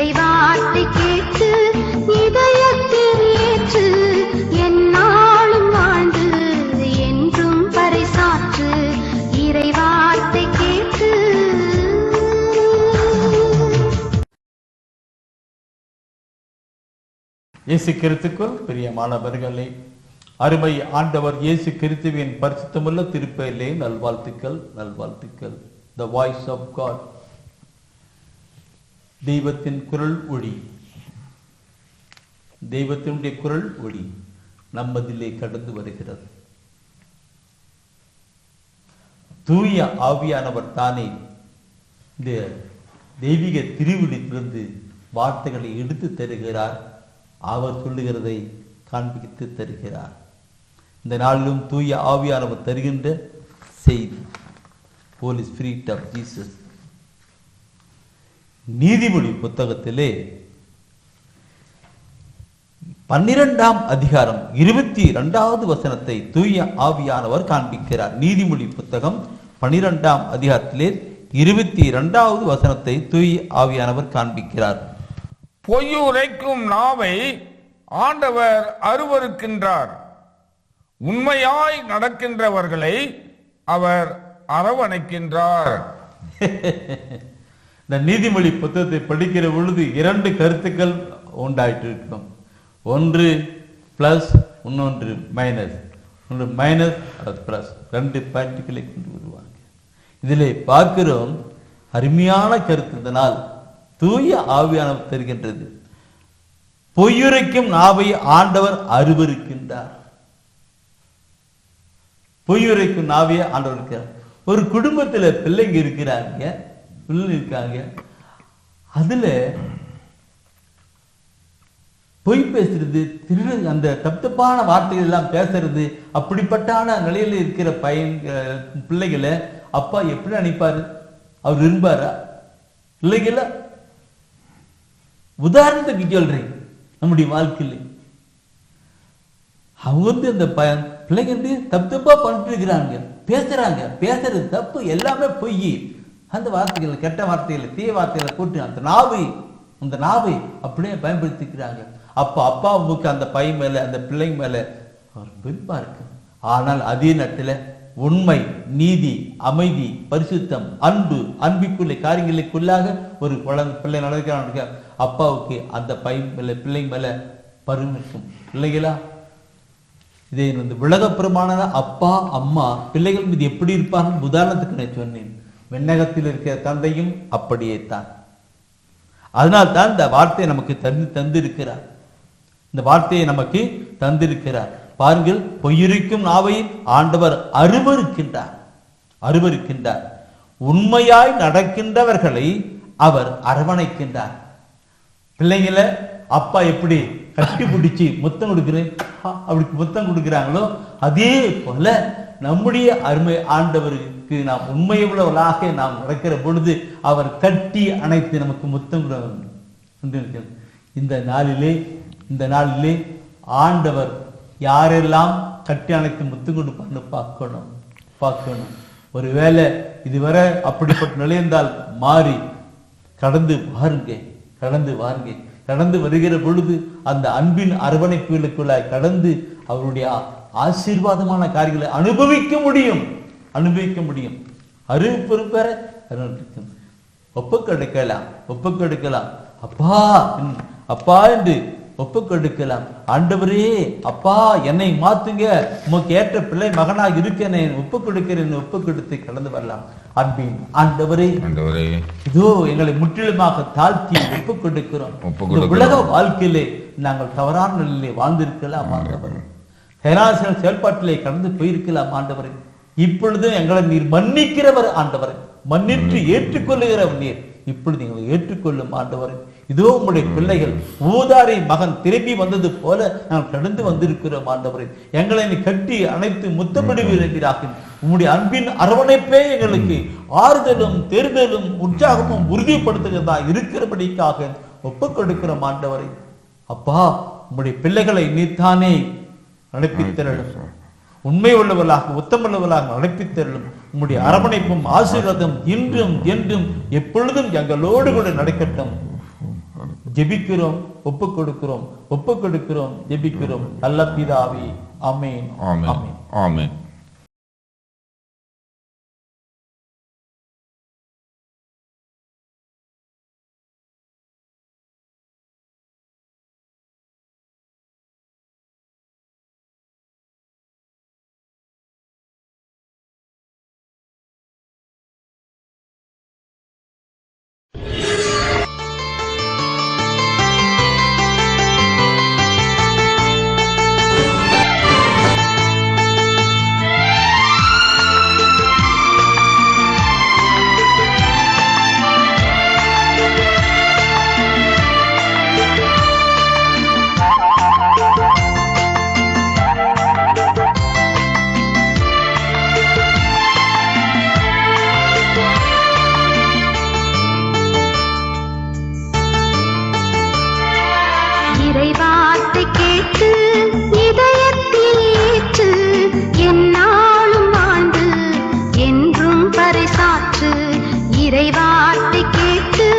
இறைவார்த்தை கேட்டு இதயத்தில் ஏற்று என்னாலும் வாழ்ந்து என்றும் பறைசாற்று இறைவார்த்தை கேட்டு. இயேசு கிறிஸ்துக்குள் பிரியமானவர்களே, அருமை ஆண்டவர் இயேசு கிறிஸ்துவின் பரிசுத்தமுள்ள திருப்பெயரிலே நல்வாழ்த்துக்கள் நல்வாழ்த்துக்கள். The voice of God, தெய்வத்தின் குரல் ஒளி, தெய்வத்தினுடைய குரல் ஒளி நம்மதிலே கடந்து வருகிறது. தூய ஆவியானவர் தானே இந்த தெய்வீக திருவிழித்திலிருந்து வார்த்தைகளை எடுத்து தருகிறார். அவர் சொல்லுகிறதை காண்பித்து தருகிறார். இந்த நாளிலும் தூய ஆவியானவர் தருகின்ற செய்தி, Holy Spirit of Jesus. நீதிமொழி புத்தகத்திலே 12ஆம் அதிகாரம் 22வது வசனத்தை தூய ஆவியானவர் காண்பிக்கிறார். நீதிமொழி புத்தகம் 12ஆம் அதிகாரத்திலே 22வது வசனத்தை தூய ஆவியானவர் காண்பிக்கிறார். பொய்யுரைக்கும் நாவை ஆண்டவர் அருவருக்கின்றார், உண்மையாய் நடக்கின்றவர்களை அவர் அரவணைக்கின்றார். இந்த நீதிமொழி புத்தகத்தை படிக்கிற பொழுது 2 கருத்துக்கள் உண்டாயிட்டு இருக்கும். ஒன்று பிளஸ், இன்னொன்று மைனஸ். ஒன்று மைனஸ், அது பிளஸ். 2 பாயிண்ட்களை கொண்டு வருவாங்க. இதில் பார்க்கிறோம் அருமையான கருத்து. இதனால் தூய ஆவியானவர் தருகின்றது. பொய்யுரைக்கும் நாவை ஆண்டவர் அருவருக்கின்றார். பொய்யுரைக்கும் நாவையை ஆண்டவர் இருக்கிறார். ஒரு குடும்பத்தில் பிள்ளைங்க இருக்கிறாங்க, பிள்ளை இருக்காங்க, அதுல பொய் பேசுறது, திருடு, அந்த தப்புத்தப்பான வார்த்தைகள் எல்லாம் பேசுறது, அப்படிப்பட்டான நிலையில இருக்கிற பிள்ளைகளை அப்பா எப்படி நினைப்பாரு? அவர் விரும்பாரா? பிள்ளைகளை உதாரணத்துக்கு சொல்றேன், நம்முடைய வாழ்க்கையில் அவங்க அந்த பிள்ளைங்க தப்பா பண்ணிட்டு இருக்கிறாங்க, பேசுறாங்க, பேசுறது தப்பு, எல்லாமே பொய். அந்த வார்த்தைகள், கெட்ட வார்த்தைகள், தீய வார்த்தைகளை போட்டு அந்த நாவை அப்படியே பயன்படுத்திக்கிறாங்க. அப்ப அப்பாவுக்கு அந்த பையன் மேல, அந்த பிள்ளைங்க மேல அவர் வெறுப்பா இருக்கு. ஆனால் அதே நேரத்தில் உண்மை, நீதி, அமைதி, பரிசுத்தம், அன்பு, அன்பிற்குள்ள காரியங்களுக்குள்ளாக ஒரு பிள்ளை நடக்கிறாங்க. அப்பாவுக்கு அந்த பையன் மேல, பிள்ளைங்க மேல பருமிக்கும். பிள்ளைகளா, இதை உலகப்புறமான அப்பா அம்மா பிள்ளைகள் மீது எப்படி இருப்பாங்க? உதாரணத்துக்கு நான் சொன்னேன், விண்ணகத்தில் இருக்கிற தந்தையும் அப்படியே தான். அதனால் தான் இந்த வார்த்தையை நமக்கு தந்திருக்கிறார். இந்த வார்த்தையை நமக்கு தந்திருக்கிறார். பாருங்கள், பொய்யுரைக்கும் நாவை ஆண்டவர் அருவருக்கின்றார், உண்மையாய் நடக்கின்றவர்களை அவர் அரவணைக்கின்றார். பிள்ளைங்களை அப்பா எப்படி கட்டி பிடிச்சி முத்தம் கொடுக்கிறேன், அப்படி முத்தம் கொடுக்கிறாங்களோ அதே போல நம்முடைய அருமை ஆண்டவருக்கு நாம் உண்மையுள்ளவர்களாக நாம் நடக்கிற பொழுது அவர் கட்டி அணைத்து நமக்கு முத்தம் கொடுக்க. இந்த நாளிலே ஆண்டவர் யாரெல்லாம் கட்டி அணைத்து முத்தம் கொடுப்பான்னு பார்க்கணும். ஒருவேளை இதுவரை அப்படிப்பட்ட நிலையிருந்தால் மாறி கடந்து வாருங்க. கடந்து வருகிற பொழுது அந்த அன்பின் அரவணைப்புகளுக்குள்ளாய் கடந்து அவருடைய ஆசீர்வாதமான காரியங்களை அனுபவிக்க முடியும். அறிவிப்பு பெற ஒப்புக்கொடுக்கலாம். அப்பா என்று ஒப்புக்கொடுக்கலாம். ஆண்டவரே, அப்பா என்னை மாத்துங்க, உமக்கு ஏற்ற பிள்ளை மகனாக இருக்கேன், ஒப்புக்கொடுத்து கடந்து வரலாம். அன்பின் ஆண்டவரே, இதோ எங்களை முற்றிலுமாக தாழ்த்தி ஒப்புக்கொடுக்கிறோம். உலக வாழ்க்கையிலே நாங்கள் தவறான நிலையிலே வாழ்ந்திருக்கலாம் ஆண்டவரே, செயல்பாட்டிலே கடந்து போயிருக்கலாம் ஆண்டவரே. இப்பொழுது எங்களை நீர் மன்னிக்கிறவர் ஆண்டவரே, மன்னித்து ஏற்றுக்கொள்ளுகிறவர் நீர். இப்பொழுது எங்களை ஏற்றுக்கொள்ளும் ஆண்டவரே. இதோ உங்களுடைய பிள்ளைகள் ஊதாரி மகன் திரும்பி வந்தது போல நாங்கள் கடந்து வந்திருக்கிறோம் ஆண்டவரே. எங்களை கட்டி அணைத்து முத்தமிடுவீராக. உங்களுடைய அன்பின் அரவணைப்பே எங்களுக்கு ஆறுதலும் தேர்தலும் உற்சாகமும் உறுதிப்படுத்துகிறதா இருக்கிறபடிக்காக ஒப்புக்கொடுக்கிறோம் ஆண்டவரை. அப்பா, உங்களுடைய பிள்ளைகளை நீத்தானே நடப்பித்தரலும், உண்மை உள்ளவர்களாக உத்தமுள்ளவர்களாக நடப்பித்தரலும். உங்களுடைய அரவணைப்பும் ஆசீர்வாதம் இன்றும் என்றும் எப்பொழுதும் எங்களோடு கூட நடக்கட்டும். ஜெபிக்கிறோம், ஒப்புக் கொடுக்கிறோம், ஜெபிக்கிறோம் நல்ல பிதாவே. ஆமென், ஆமென், ஆமென். இறைவார்த்தை கேட்டு இதயத்தில் ஏற்று எந்நாளும் வாழ்ந்து என்றும் பறைசாற்று. இறைவார்த்தை கேட்டு